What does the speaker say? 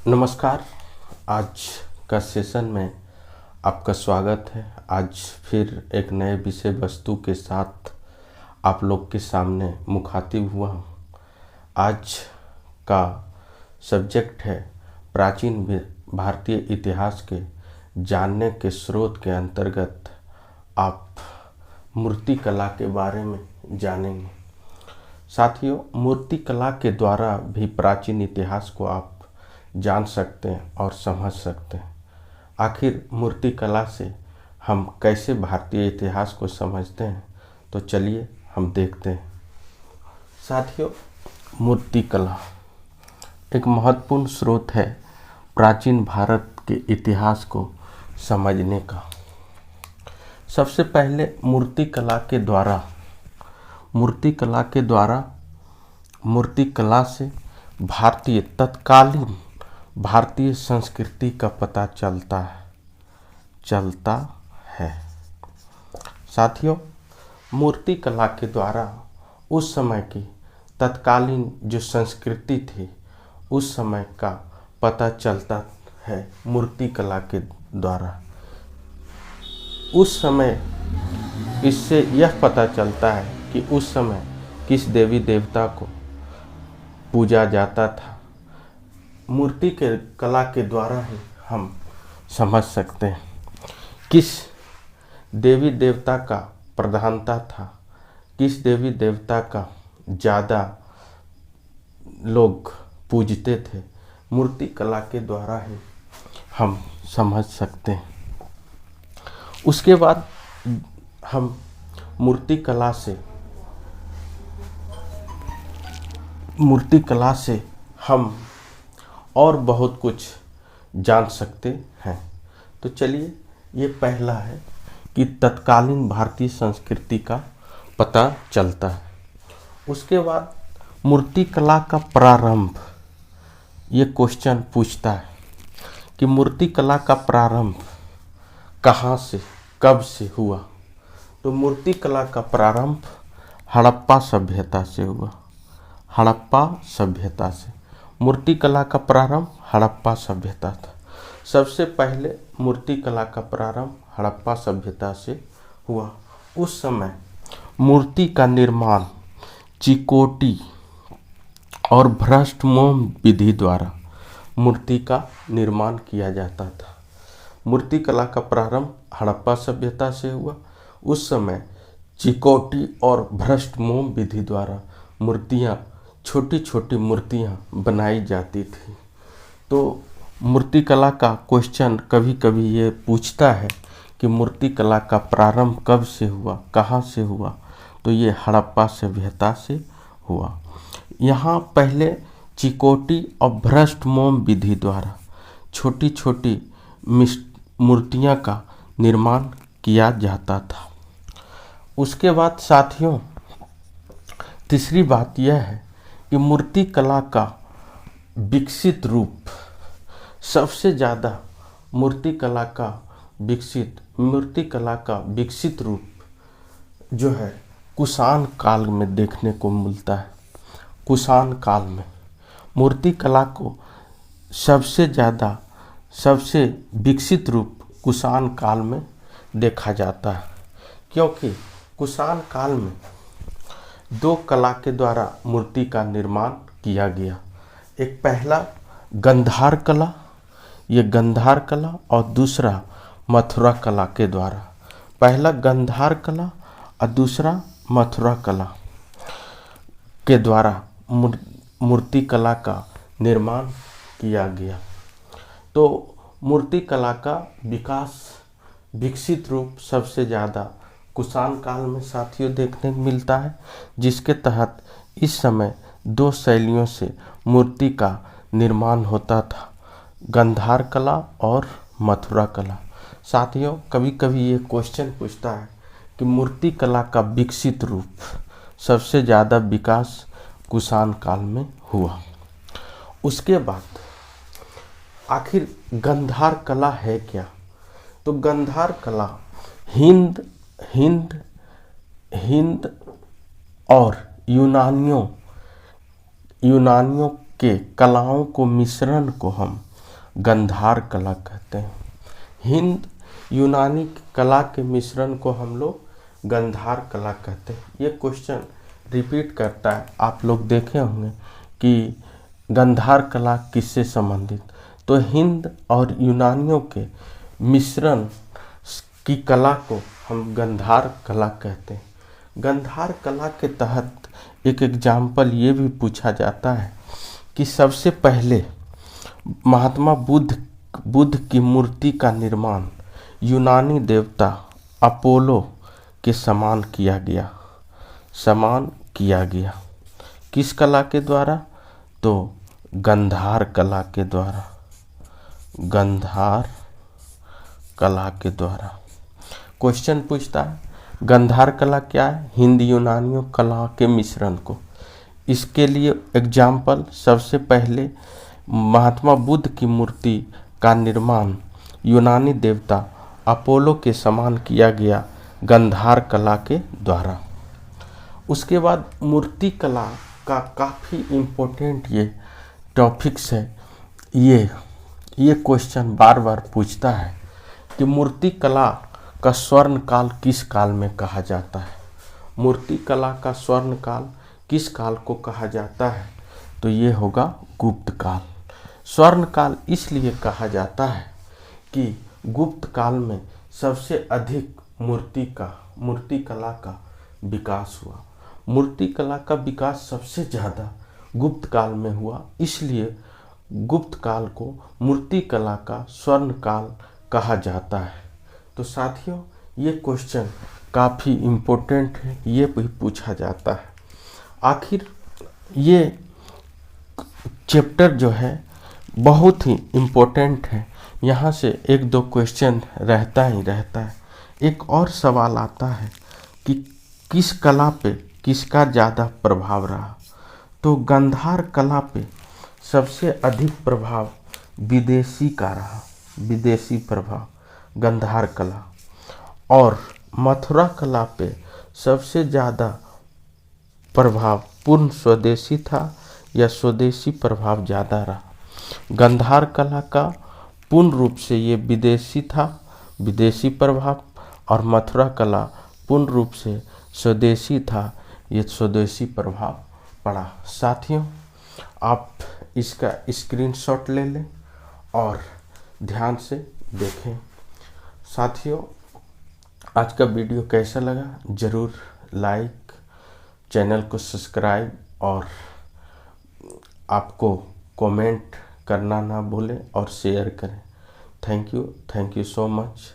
नमस्कार। आज का सेशन में आपका स्वागत है। आज फिर एक नए विषय वस्तु के साथ आप लोग के सामने मुखातिब हुआ हूँ। आज का सब्जेक्ट है प्राचीन भारतीय इतिहास के जानने के स्रोत के अंतर्गत आप मूर्तिकला के बारे में जानेंगे। साथियों, मूर्तिकला के द्वारा भी प्राचीन इतिहास को आप जान सकते हैं और समझ सकते हैं। आखिर मूर्तिकला से हम कैसे भारतीय इतिहास को समझते हैं, तो चलिए हम देखते हैं। साथियों, मूर्तिकला एक महत्वपूर्ण स्रोत है प्राचीन भारत के इतिहास को समझने का। सबसे पहले मूर्तिकला से तत्कालीन भारतीय संस्कृति का पता चलता है। साथियों, मूर्तिकला के द्वारा उस समय की तत्कालीन जो संस्कृति थी उस समय का पता चलता है मूर्तिकला के द्वारा। उस समय इससे यह पता चलता है कि उस समय किस देवी देवता को पूजा जाता था। मूर्ति के कला के द्वारा ही हम समझ सकते हैं किस देवी देवता का प्रधानता था, किस देवी देवता का ज़्यादा लोग पूजते थे। मूर्ति कला के द्वारा ही हम समझ सकते हैं। उसके बाद हम मूर्ति कला से हम और बहुत कुछ जान सकते हैं। तो चलिए, ये पहला है कि तत्कालीन भारतीय संस्कृति का पता चलता है। उसके बाद मूर्तिकला का प्रारंभ, ये क्वेश्चन पूछता है कि मूर्तिकला का प्रारंभ कहाँ से कब से हुआ। तो मूर्तिकला का प्रारंभ हड़प्पा सभ्यता से हुआ। मूर्तिकला का प्रारंभ हड़प्पा सभ्यता था। सबसे पहले मूर्तिकला का प्रारंभ हड़प्पा सभ्यता से हुआ। उस समय मूर्ति का निर्माण चिकोटी और भ्रष्ट मोम विधि द्वारा मूर्ति का निर्माण किया जाता था। मूर्तिकला का प्रारंभ हड़प्पा सभ्यता से हुआ। उस समय चिकोटी और भ्रष्ट मोम विधि द्वारा छोटी छोटी मूर्तियाँ बनाई जाती थी। तो मूर्तिकला का क्वेश्चन कभी कभी ये पूछता है कि मूर्तिकला का प्रारंभ कब से हुआ, कहाँ से हुआ। तो ये हड़प्पा सभ्यता से हुआ। यहाँ पहले चिकोटी और भ्रष्ट मोम विधि द्वारा छोटी छोटी मूर्तियाँ का निर्माण किया जाता था। उसके बाद साथियों, तीसरी बात यह है कि मूर्तिकला का विकसित रूप, सबसे ज़्यादा मूर्तिकला का विकसित रूप जो है कुषाण काल में देखने को मिलता है। कुषाण काल में मूर्तिकला को सबसे विकसित रूप कुषाण काल में देखा जाता है, क्योंकि कुषाण काल में दो कला के द्वारा मूर्ति का निर्माण किया गया। एक पहला गंधार कला, ये गंधार कला, और दूसरा मथुरा कला के द्वारा। पहला गंधार कला और दूसरा मथुरा कला के द्वारा मूर्ति कला का निर्माण किया गया। तो मूर्ति कला का विकसित रूप सबसे ज़्यादा कुषाण काल में साथियों देखने को मिलता है, जिसके तहत इस समय दो शैलियों से मूर्ति का निर्माण होता था, गंधार कला और मथुरा कला। साथियों, कभी कभी ये क्वेश्चन पूछता है कि मूर्ति कला का विकसित रूप सबसे ज़्यादा विकास कुषाण काल में हुआ। उसके बाद आखिर गंधार कला है क्या? तो गंधार कला हिंद और यूनानियों के कलाओं को मिश्रण को हम गंधार कला कहते हैं। हिंद यूनानी कला के मिश्रण को हम लोग गंधार कला कहते हैं। ये क्वेश्चन रिपीट करता है, आप लोग देखे होंगे कि गंधार कला किससे संबंधित, तो हिंद और यूनानियों के मिश्रण की कला को हम गंधार कला कहते हैं। गंधार कला के तहत एक एग्जाम्पल ये भी पूछा जाता है कि सबसे पहले महात्मा बुद्ध की मूर्ति का निर्माण यूनानी देवता अपोलो के समान किया गया। किस कला के द्वारा, तो गंधार कला के द्वारा। गंधार कला के द्वारा क्वेश्चन पूछता है गंधार कला क्या है, हिंद यूनानियों कला के मिश्रण को। इसके लिए एग्जाम्पल, सबसे पहले महात्मा बुद्ध की मूर्ति का निर्माण यूनानी देवता अपोलो के समान किया गया गंधार कला के द्वारा। उसके बाद मूर्ति कला का काफ़ी इम्पोर्टेंट ये टॉपिक्स है। ये क्वेश्चन बार बार पूछता है कि मूर्ति कला का स्वर्ण काल किस काल में कहा जाता है। मूर्ति कला का स्वर्ण काल किस काल को कहा जाता है, तो ये होगा गुप्त काल। स्वर्ण काल इसलिए कहा जाता है कि गुप्त काल में सबसे अधिक मूर्ति कला का विकास हुआ। मूर्ति कला का विकास सबसे ज़्यादा गुप्त काल में हुआ, इसलिए गुप्त काल को मूर्ति कला का स्वर्ण काल कहा जाता है। तो साथियों, ये क्वेश्चन काफ़ी इम्पोर्टेंट है, ये भी पूछा जाता है। आखिर ये चैप्टर जो है बहुत ही इम्पोर्टेंट है, यहाँ से एक दो क्वेश्चन रहता है। एक और सवाल आता है कि किस कला पे किसका ज़्यादा प्रभाव रहा, तो गंधार कला पे सबसे अधिक प्रभाव विदेशी का रहा, विदेशी प्रभाव गंधार कला। और मथुरा कला पे सबसे ज़्यादा प्रभाव पूर्ण स्वदेशी था या स्वदेशी प्रभाव ज़्यादा रहा। गंधार कला का पूर्ण रूप से ये विदेशी था, विदेशी प्रभाव, और मथुरा कला पूर्ण रूप से स्वदेशी था, ये स्वदेशी प्रभाव पड़ा। साथियों, आप इसका स्क्रीनशॉट ले लें और ध्यान से देखें। साथियों, आज का वीडियो कैसा लगा ज़रूर लाइक, चैनल को सब्सक्राइब और आपको कमेंट करना ना भूलें और शेयर करें। Thank you so much.